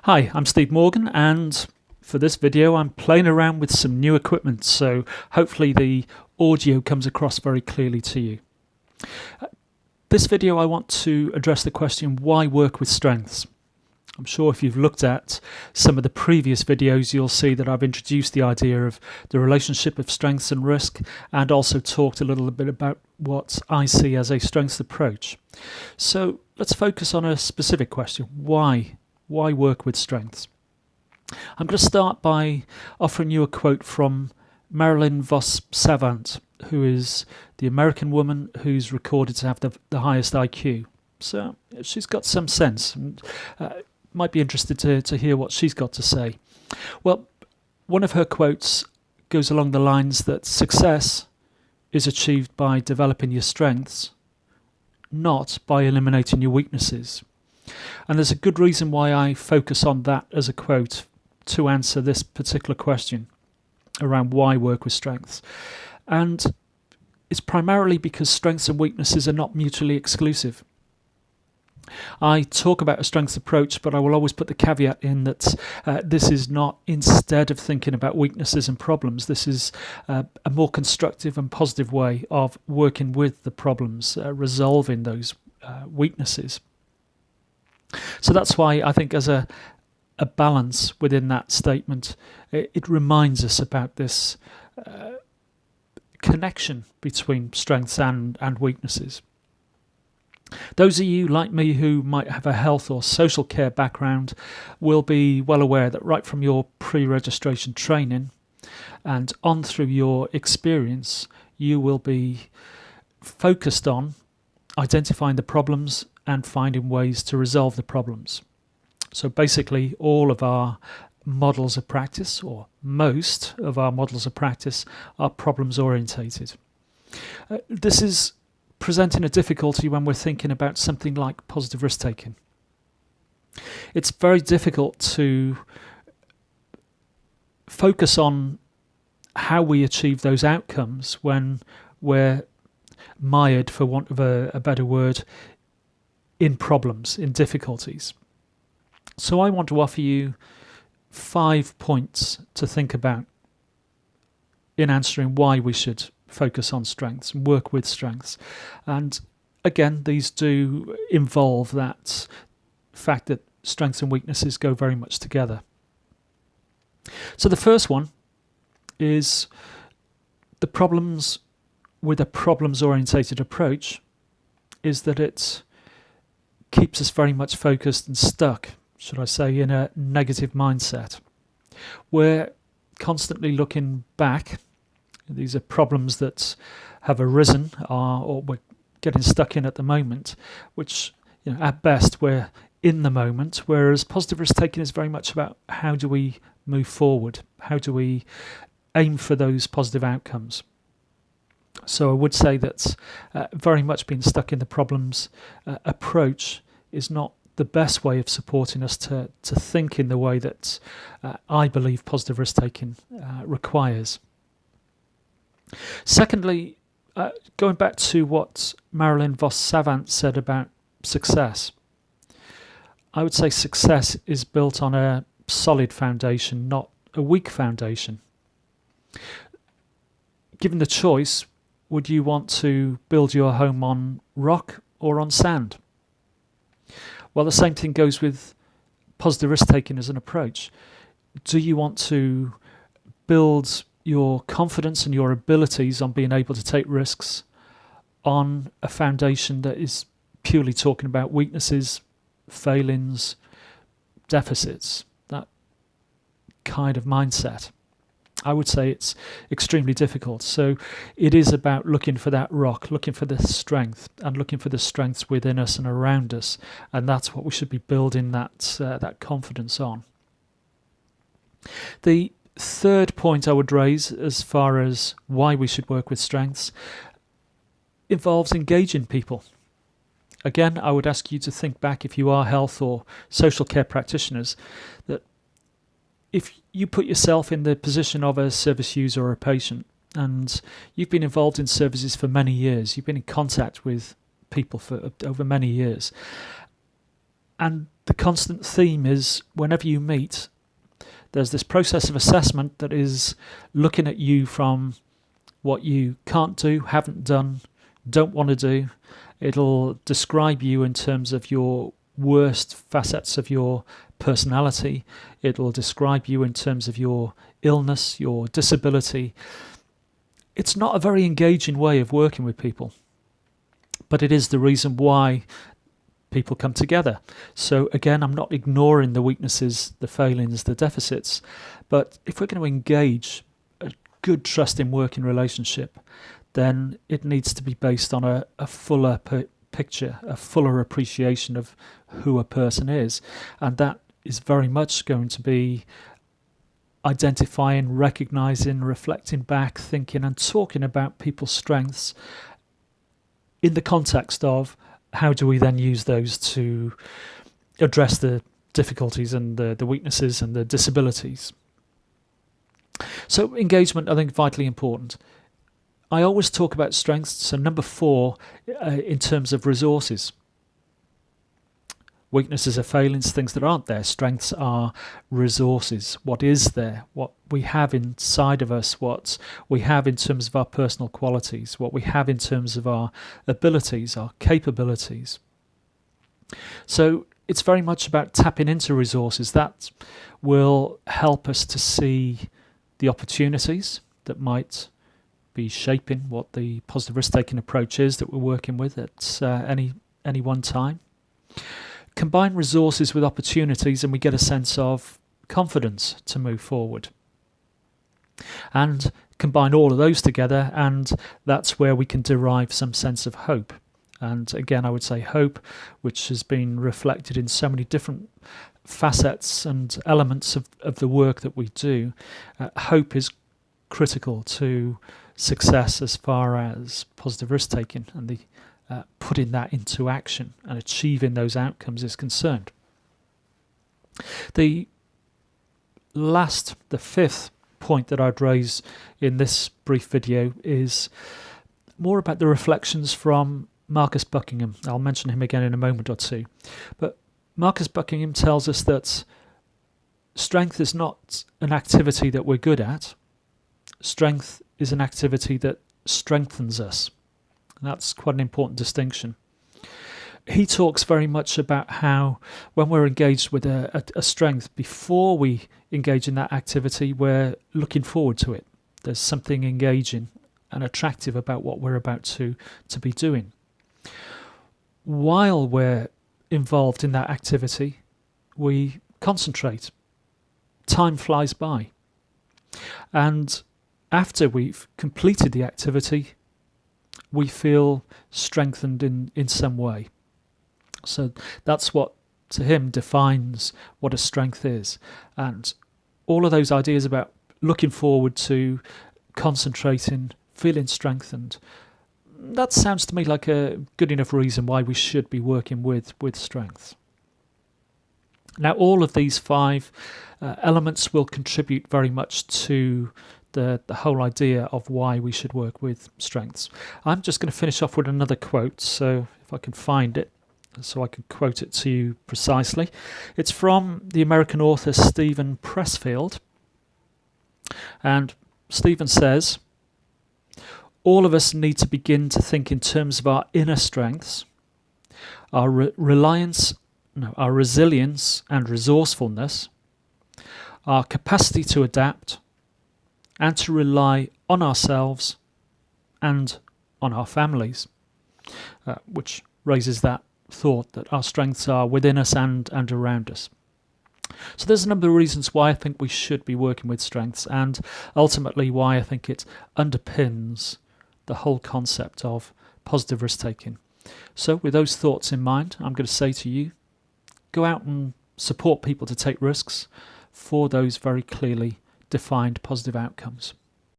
Hi, I'm Steve Morgan, and for this video I'm playing around with some new equipment, so hopefully the audio comes across very clearly to you. This video I want to address the question, why work with strengths? I'm sure if you've looked at some of the previous videos you'll see that I've introduced the idea of the relationship of strengths and risk, and also talked a little bit about what I see as a strengths approach. So let's focus on a specific question, why work with strengths? I'm going to start by offering you a quote from Marilyn Vos Savant, who is the American woman who's recorded to have the highest IQ. So she's got some sense, and might be interested to hear what she's got to say. Well, one of her quotes goes along the lines that success is achieved by developing your strengths, not by eliminating your weaknesses. And there's a good reason why I focus on that as a quote to answer this particular question around why work with strengths. And it's primarily because strengths and weaknesses are not mutually exclusive. I talk about a strengths approach, but I will always put the caveat in that this is not instead of thinking about weaknesses and problems. This is a more constructive and positive way of working with the problems, resolving those weaknesses. So that's why I think as a balance within that statement, it reminds us about this connection between strengths and weaknesses. Those of you like me who might have a health or social care background will be well aware that right from your pre-registration training and on through your experience, you will be focused on identifying the problems and finding ways to resolve the problems. So basically all of our models of practice, or most of our models of practice, are problems orientated. This is presenting a difficulty when we're thinking about something like positive risk taking. It's very difficult to focus on how we achieve those outcomes when we're mired, for want of a better word, in problems, in difficulties. So I want to offer you 5 points to think about in answering why we should focus on strengths and work with strengths. And again, these do involve that fact that strengths and weaknesses go very much together. So the first one is the problems with a problems-orientated approach is that it keeps us very much focused and stuck, should I say, in a negative mindset. We're constantly looking back. These are problems that have arisen or we're getting stuck in at the moment, which, at best we're in the moment, whereas positive risk taking is very much about how do we move forward, how do we aim for those positive outcomes. So I would say that very much being stuck in the problems approach is not the best way of supporting us to think in the way that I believe positive risk taking requires. Secondly, going back to what Marilyn Vos Savant said about success, I would say success is built on a solid foundation, not a weak foundation. Given the choice, would you want to build your home on rock or on sand? Well, the same thing goes with positive risk taking as an approach. Do you want to build your confidence and your abilities on being able to take risks on a foundation that is purely talking about weaknesses, failings, deficits, that kind of mindset? I would say it's extremely difficult. So it is about looking for that rock, looking for the strength, and looking for the strengths within us and around us, and that's what we should be building that confidence on. The third point I would raise as far as why we should work with strengths involves engaging people. Again, I would ask you to think back, if you are health or social care practitioners, that if you put yourself in the position of a service user or a patient, and you've been involved in services for many years, you've been in contact with people for over many years, And the constant theme is whenever you meet, there's this process of assessment that is looking at you from what you can't do, haven't done, don't want to do. It'll describe you in terms of your worst facets of your personality. It'll describe you in terms of your illness, your disability. It's not a very engaging way of working with people, but it is the reason why people come together. So again, I'm not ignoring the weaknesses, the failings, the deficits, but if we're going to engage a good, trusting working relationship, then it needs to be based on a fuller picture, a fuller appreciation of who a person is. And that is very much going to be identifying, recognizing, reflecting back, thinking and talking about people's strengths in the context of how do we then use those to address the difficulties and the weaknesses and the disabilities. So engagement, I think, vitally important. I always talk about strengths. So number 4, in terms of resources. Weaknesses are failings, things that aren't there. Strengths are resources. What is there? What we have inside of us, what we have in terms of our personal qualities, what we have in terms of our abilities, our capabilities. So it's very much about tapping into resources. That will help us to see the opportunities that might be shaping what the positive risk-taking approach is that we're working with at any one time. Combine resources with opportunities and we get a sense of confidence to move forward. And combine all of those together and that's where we can derive some sense of hope. And again, I would say hope, which has been reflected in so many different facets and elements of the work that we do. Hope is critical to success as far as positive risk-taking and the putting that into action and achieving those outcomes is concerned. The 5th point that I'd raise in this brief video is more about the reflections from Marcus Buckingham. I'll mention him again in a moment or two. But Marcus Buckingham tells us that strength is not an activity that we're good at. Strength is an activity that strengthens us. And that's quite an important distinction. He talks very much about how when we're engaged with a strength, before we engage in that activity, we're looking forward to it. There's something engaging and attractive about what we're about to be doing. While we're involved in that activity, we concentrate. Time flies by. And after we've completed the activity, we feel strengthened in some way. So that's what, to him, defines what a strength is. And all of those ideas about looking forward to, concentrating, feeling strengthened, that sounds to me like a good enough reason why we should be working with strengths. Now, all of these 5 elements will contribute very much to the whole idea of why we should work with strengths. I'm just going to finish off with another quote, so if I can find it, so I can quote it to you precisely. It's from the American author Stephen Pressfield, and Stephen says, all of us need to begin to think in terms of our inner strengths, our resilience and resourcefulness, our capacity to adapt, and to rely on ourselves and on our families, which raises that thought that our strengths are within us and around us. So there's a number of reasons why I think we should be working with strengths, and ultimately why I think it underpins the whole concept of positive risk-taking. So with those thoughts in mind, I'm going to say to you, go out and support people to take risks for those very clearly defined positive outcomes.